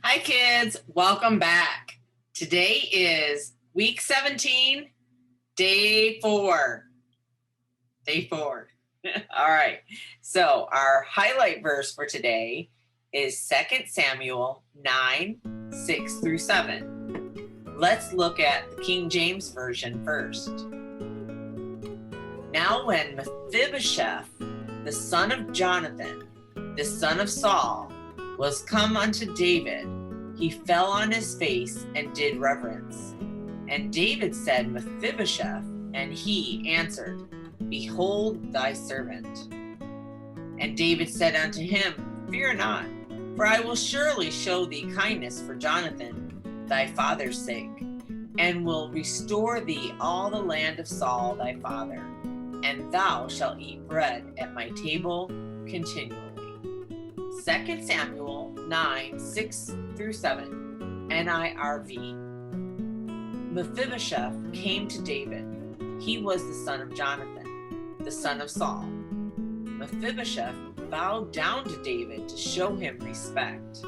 Hi, kids. Welcome back. Today is week 17, day 4. Day 4. All right. So, our highlight verse for today is 2 Samuel 9, 6 through 7. Let's look at the King James Version first. Now, when Mephibosheth, the son of Jonathan, the son of Saul, was come unto David, he fell on his face and did reverence. And David said, Mephibosheth, and he answered, Behold thy servant. And David said unto him, Fear not, for I will surely show thee kindness for Jonathan, thy father's sake, and will restore thee all the land of Saul thy father, and thou shalt eat bread at my table continually. 2 Samuel 9, 6 through 7, NIRV. Mephibosheth came to David. He was the son of Jonathan, the son of Saul. Mephibosheth bowed down to David to show him respect.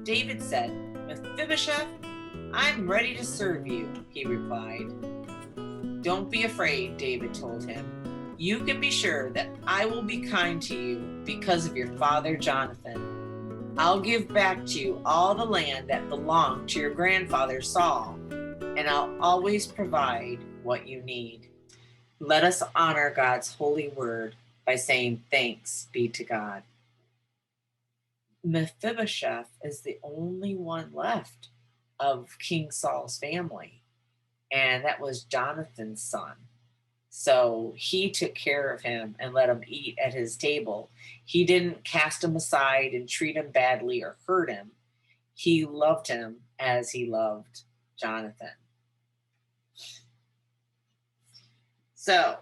David said, Mephibosheth, I'm ready to serve you, he replied. Don't be afraid, David told him. You can be sure that I will be kind to you because of your father Jonathan. I'll give back to you all the land that belonged to your grandfather Saul, and I'll always provide what you need. Let us honor God's holy word by saying thanks be to God. Mephibosheth is the only one left of King Saul's family, and that was Jonathan's son. So he took care of him and let him eat at his table. He didn't cast him aside and treat him badly or hurt him. He loved him as he loved Jonathan. So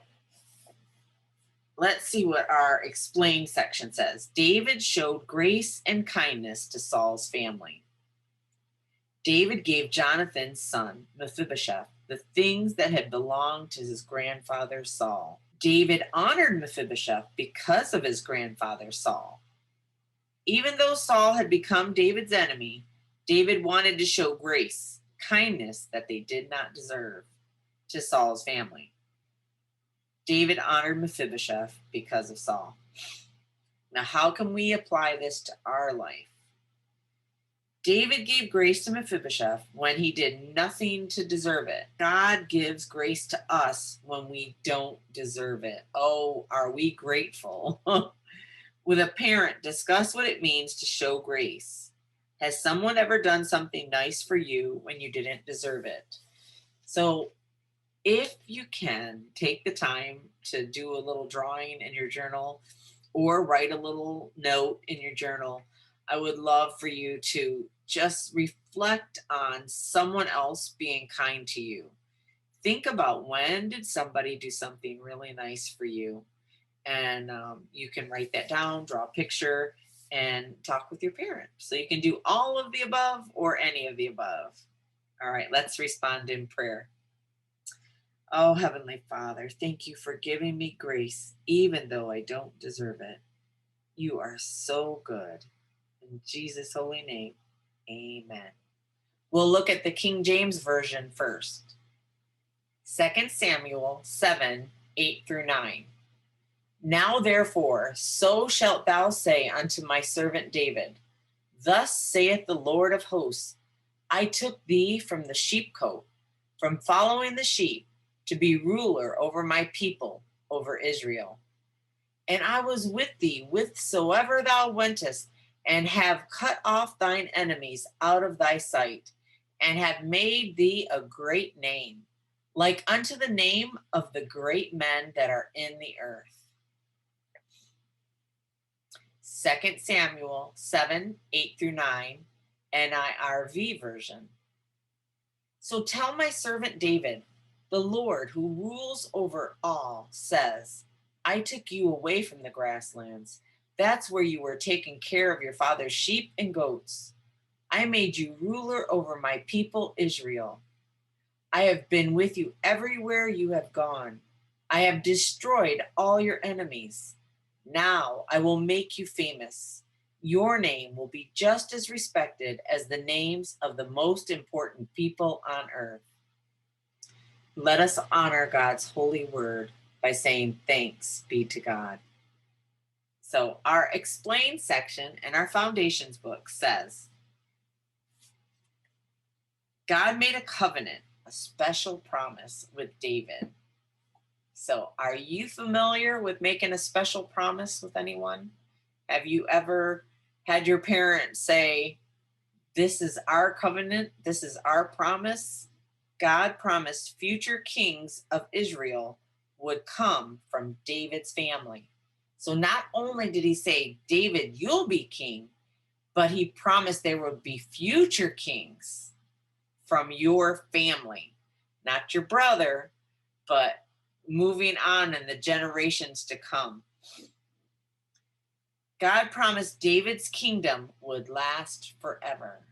let's see what our explain section says. David showed grace and kindness to Saul's family. David gave Jonathan's son, Mephibosheth, the things that had belonged to his grandfather Saul. David honored Mephibosheth because of his grandfather Saul. Even though Saul had become David's enemy, David wanted to show grace, kindness that they did not deserve to Saul's family. David honored Mephibosheth because of Saul. Now, how can we apply this to our life? David gave grace to Mephibosheth when he did nothing to deserve it. God gives grace to us when we don't deserve it. Oh, are we grateful? With a parent, discuss what it means to show grace. Has someone ever done something nice for you when you didn't deserve it? So if you can, take the time to do a little drawing in your journal or write a little note in your journal. I would love for you to just reflect on someone else being kind to you. Think about, when did somebody do something really nice for you? And you can write that down, draw a picture, and talk with your parent. So you can do all of the above or any of the above. All right, let's respond in prayer. Oh, Heavenly Father, thank you for giving me grace, even though I don't deserve it. You are so good. In Jesus' holy name, amen. We'll look at the King James Version first. 2 Samuel 7, 8 through 9. Now therefore, so shalt thou say unto my servant David, Thus saith the Lord of hosts, I took thee from the sheepcote, from following the sheep, to be ruler over my people, over Israel. And I was with thee whithersoever thou wentest, and have cut off thine enemies out of thy sight, and have made thee a great name, like unto the name of the great men that are in the earth. 2 Samuel 7, 8 through 9, NIRV version. So tell my servant David, the Lord who rules over all says, I took you away from the grasslands. That's where you were taking care of your father's sheep and goats. I made you ruler over my people Israel. I have been with you everywhere you have gone. I have destroyed all your enemies. Now I will make you famous, your name will be just as respected as the names of the most important people on earth. Let us honor God's holy word by saying thanks be to God. So our explain section in our foundations book says, God made a covenant, a special promise with David. So are you familiar with making a special promise with anyone? Have you ever had your parents say, this is our covenant, this is our promise? God promised future kings of Israel would come from David's family. So not only did he say, David, you'll be king, but he promised there would be future kings from your family, not your brother, but moving on in the generations to come. God promised David's kingdom would last forever.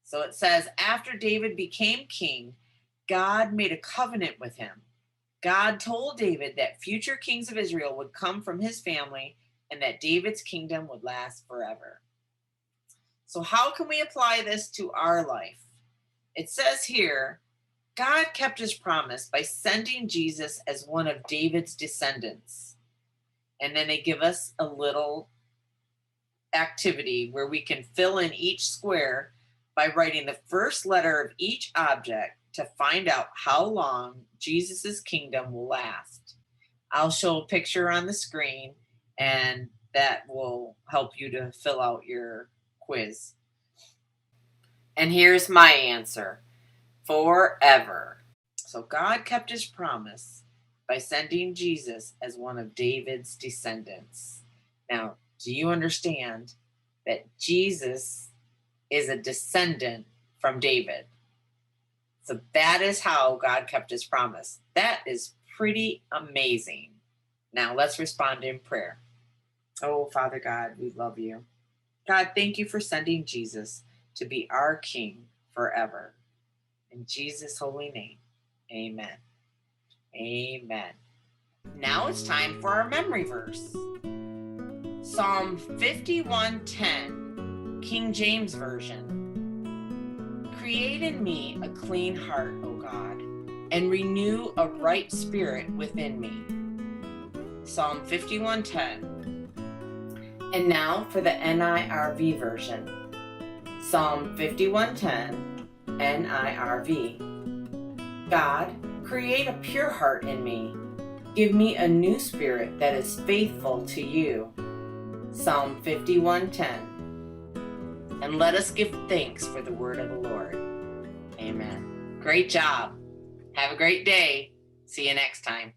So it says, after David became king, God made a covenant with him. God told David that future kings of Israel would come from his family and that David's kingdom would last forever. So how can we apply this to our life? It says here, God kept his promise by sending Jesus as one of David's descendants. And then they give us a little activity where we can fill in each square by writing the first letter of each object to find out how long Jesus's kingdom will last. I'll show a picture on the screen, and that will help you to fill out your quiz. And here's my answer: forever. So God kept his promise by sending Jesus as one of David's descendants. Now, do you understand that Jesus is a descendant from David? So that is how God kept his promise. That is pretty amazing. Now let's respond in prayer. Oh, Father God, we love you. God, thank you for sending Jesus to be our King forever. In Jesus' holy name, amen. Amen. Now it's time for our memory verse. Psalm 51:10, King James Version. Create in me a clean heart, O God, and renew a right spirit within me. Psalm 51:10. And now for the NIRV version. Psalm 51:10, NIRV. God, create a pure heart in me. Give me a new spirit that is faithful to you. Psalm 51:10. And let us give thanks for the word of the Lord. Amen. Great job. Have a great day. See you next time.